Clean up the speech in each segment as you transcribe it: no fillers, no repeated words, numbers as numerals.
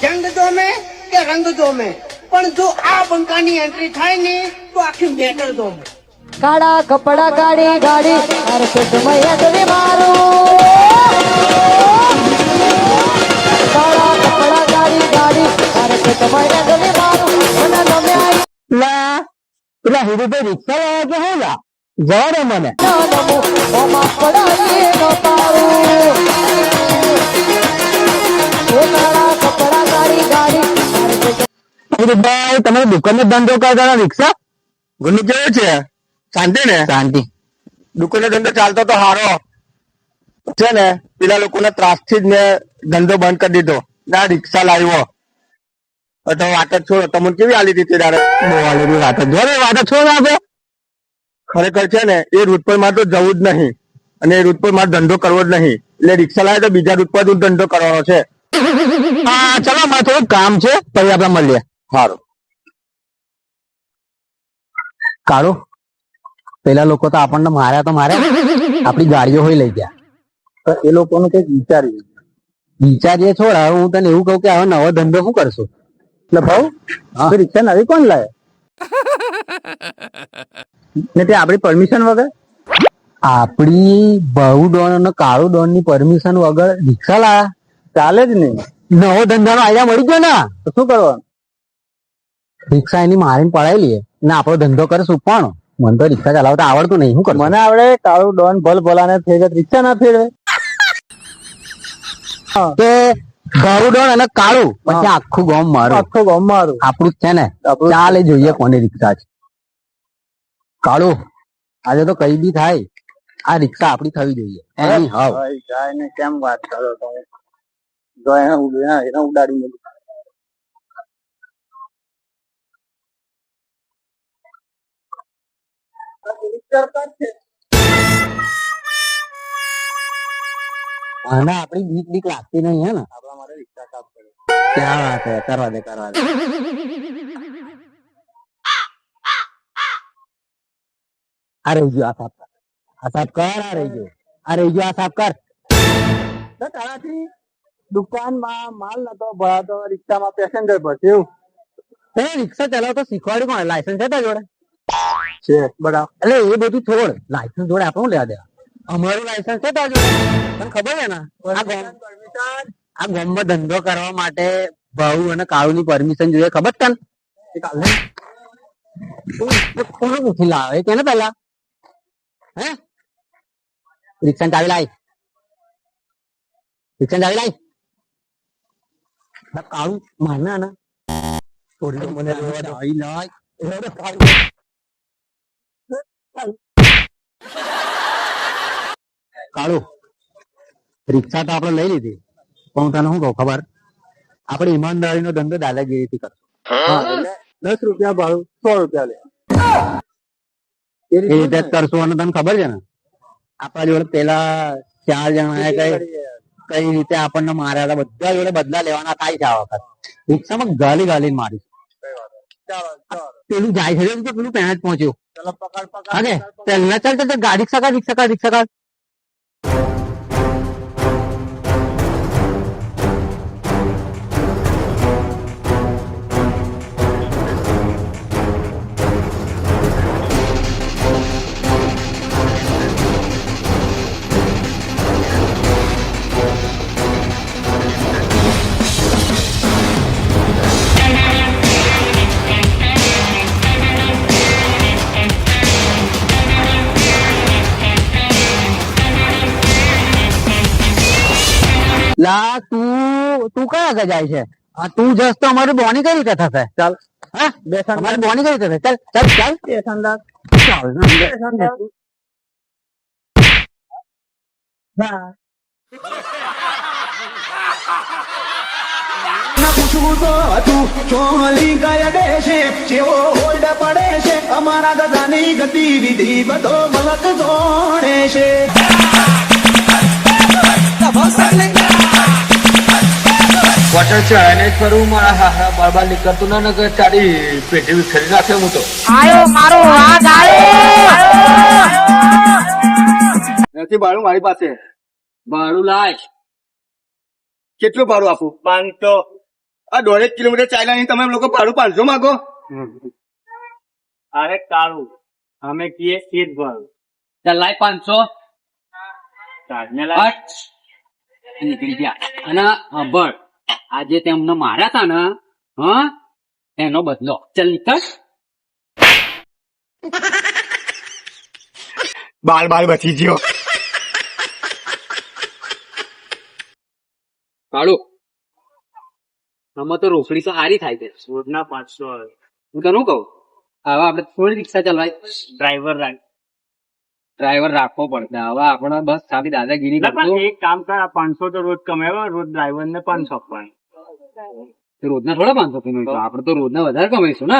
જંગ જોમે કે રંગ જોમે, પણ જો આ બંકાની એન્ટ્રી થાય ને તો આખી મેટર જોમે. કાળા કપડા ગાડી ગાડી અરે પેટમાં યજવી મારું. કાળા કપડા ગાડી ગાડી અરે પેટમાં યજવી મારું. મને નમે આવી લા પેલા હીરુભાઈ રિક્ષા લાવ્યા કે હું લા જવા દે મને. નમો ઓમાં પડાવીએ ન પારું. એ કાળા કપડા ગાડી ગાડી અરે હીરુભાઈ તમે દુકાનનો ધંધો કરતા રિક્ષા ગુનું કેવું છે? શાંતિ ને? શાંતિ. દુકાનનો ધંધો ચાલતો તો હારો છે ને, પેલા લોકોના ત્રાસથી જ મેં ધંધો બંધ કરી દીધો. ના રિક્ષા લાવ્યો તો વાત જ છોડો. તમને કેવી આલી હતી તે દાડે? બહુ વાલી વાત જ વાત છોડ આપે. ખરેખર છે ને એ રૂટ પર મારે તો જવું જ નહીં, અને એ રૂટ પર મારે ધંધો કરવો જ નહીં. એટલે રિક્ષા લાવે તો બીજા રૂટ પર જ ધંધો કરવાનો છે. હા ચલો મારે થોડું કામ છે પછી આપણે મળીએ. સારું. કાળો પેલા લોકો તો આપણને માર્યા તો માર્યા, આપણી ગાડીઓ હોય લઈ ગયા. તો એ લોકોનું કઈક વિચાર્યું. વિચારીએ છોડ. હવે હું તને એવું કહું કે હવે નવો ધંધો શું કરશો? એટલે ભાવ હા. રિક્ષા નવી કોણ લાવે? ને તે આપણી પરમિશન વગર? આપણી બહુ ડોન અને કાળુ ડોન ની પરમિશન વગર રિક્ષા લાયા? ચાલે જ નહીં. નવો ધંધાનો આઈડિયા મળી ગયો ને. તો શું કરવાનું? રિક્ષા એની મારીને પડાવી લઈએ ને આપણો ધંધો કરશું. પણ મને તો રિક્ષા ચલાવતા આવડતું નહીં. શું કરું? મને આવડે. કાળું ડોન ભલ ભલાને ફેરવે, રિક્ષા ના ફેરવે. કે ગાળું ડોન અને કાળું પછી આખું ગામ મારું. આખો ગામ મારું. આપણું જ છે ને. આપણું જ. ચાલે જોઈએ કોની રિક્ષા છે. કાળું આજે તો કઈ બી થાય, આ રિક્ષા આપડી થવી જોઈએ. એની હાવ ભાઈ જાય ને કેમ વાત કરો તમે? જો એને ઉડાડી મૂકી. અને આપડી બીક બીક લાગતી નહીં હે ને? આપણા માટે રિક્ષા સાફ કરે. ક્યાં વાત હે, કરવા દે કરવા દે. આ રહી ગયો, આ સાફ કર, આ સાફ કર. આ રહી ગયો, આ રહી ગયો, આ સાફ કર. તારાથી દુકાનમાં માલ નતો ભરાતો, રિક્ષામાં પેસેન્જર ભરશે એવું તે રિક્ષા ચલાવતો શીખવાડ્યું કોણ? લાયસન્સ છે તારા જોડે? છે બરાબર. એટલે એ બધું છોડ, લાયસન્સ જોડે આપણું લેવા દેવા. અમારું લાયસન્સ છે તારા જોડે? તને ખબર છે ને આ ગામમાં ધંધો કરવા માટે ભાઉ અને કાળુ ની પરમિશન જોઈએ. ખબર છે તને? કોનું પૂછી લાવે તેને પેલા? હે રિક્ષા ચાવી લાય, રિક્ષા ચાવી લાય. કાળુ મારના ને થોડી મને ચાવી લાય. કાળુ રિક્ષા તો આપણે લઈ લીધી, પણ હું તને શું કહું ખબર? આપણે ઈમાનદારીનો ધંધો દાદાગીરીથી કરશો. 10 રૂપિયા ભાડું, 100 રૂપિયા લે. એ રીતે જ કરશું. અને તને ખબર છે ને આપણા જોડે પેલા 4 જણા કઈ રીતે આપણને માર્યા હતા, બધા જોડે બદલા લેવાના થાય છે. આ વખત રિક્ષામાં ગાલી ગાલી મારી. પેલું જાય છે તો પેલું પહેલા જ પહોંચ્યું. ચલો પકડ પકડ. હા ચાલ ચાલ ચાલ ગાડી રિક્ષા કર, રિક્ષા કર, રિક્ષા કર. લા તું કયા આગળ જાય છે? તું જસ તો અમારી બોની કઈ રીતે થશે? ચાલ હા અમારી બોની કઈ રીતે થશે? ચાલ ચાલ ચાલ પૂછવું તો હતું ચોલી ગયા દેશે જેવો હોલ્ડ પડે છે અમારા ગધાની ગતિવિધિ બધો મલક જોડે છે. વોટર છે એને કરું મારા હારા બારબાર નીકળતું ના નગર તારી પેટી વિખરી નાખે હું તો. આયો મારો હાથ આયો. નથી ભાડું મારી પાસે. ભાડું લાય. કેટલું ભાડું આપું? 500. આ 1.5 કિલોમીટર ચાલ્યા તમે લોકો ભાડું 500 માંગો. અરે કાળું અમે કીએ સીટ ભાડું ચાલ લાય 500 નીકળી ગયા. અને સાંભળ આજે તેમને માર્યા તા ને હા એનો બદલો ચાલ નીકળ. બાલ બચી ગયો. કાળું આમાં તો રોકડી તો સારી થાય છે રોજના 500. હું તને શું કહું હવે આપડે થોડી રિક્ષા ચલાવાય. ડ્રાઈવર રાખવો પડશે હવે આપણે બસ ખાલી દાદાગીરી કરતો. એક કામ કર 500 તો રોજ કમાવા રોજ ડ્રાઈવર ને 500 આપવાનું. રોજના થોડા 500 કમાઈશું આપડે તો રોજના વધારે કમાઈશું ને.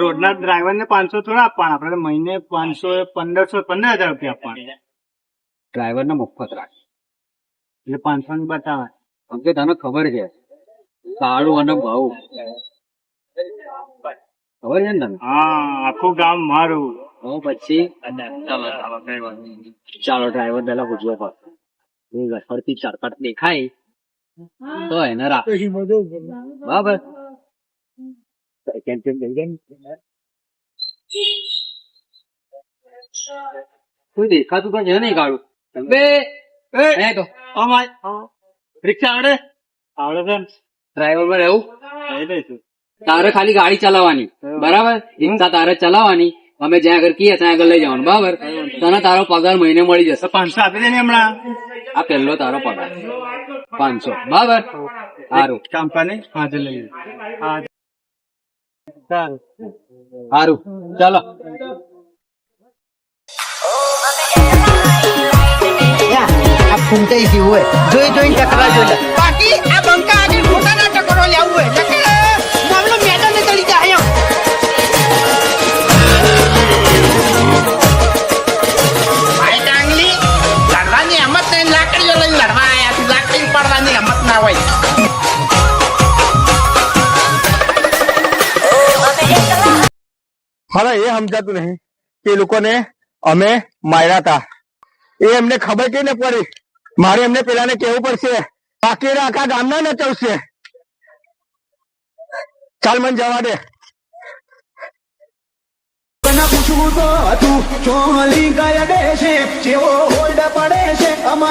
રોજના ડ્રાઈવર ને 500 થોડા આપવાના આપડે મહિને 500 15,000 રૂપિયા આપવાના. ડ્રાઈવર ને મફત રાખ એટલે 500 ની બતાવે. કેમ કે તને ખબર છે કાળું અને ભાવ ખબર છે ને તને. હા આખું ગામ મારું. પછી ચાલો ડ્રાઈવર પેલા પૂછવો પડે ફરતી 4-5 દેખાય તો એને રાખ બરાબર. કોઈ દેખાતું તો છે નહીં કાળું. તો રિક્ષા આવડે છે ડ્રાઈવર માં રહેવું. તારે ખાલી ગાડી ચલાવવાની બરાબર. રિક્ષા તારે ચલાવવાની અમે જ્યાં આગળ કહીએ ત્યાં આગળ લઈ જવાનું બરાબર. તને તારો પગાર મહિને મળી જશે. 500 આપી દે ને હમણાં. આ પહેલો તારો પગાર 500 બરાબર. સારું કામ કરે હાજર લઈ સારું ચાલો. આ ફૂંટાઈ ગયું હોય જોઈને ટકરા જોઈ લે. બાકી આ બંકા આજે ખોટાના ટકરો લેવું હોય મામલો મેદાન ને ચડી જાય. ભાઈ ડાંગલી લડવાની હિંમત નહીં લાકડીઓ લઈને લડવા આયા તું લાકડી પડવાની હિંમત ના હોય. હવે એ સમજાતું નહીં કે એ લોકોને અમે માર્યા હતા. એ એમને ખબર કઈ ન પડી. મારે એમને પેલાને કેવું પડશે. બાકી આખા ગામના નચવશે. ચાલ મને જવા દે. પૂછવું તો હતું ચોલી ગયા દેશે જેવો હોલ્ડ પડે છે અમારા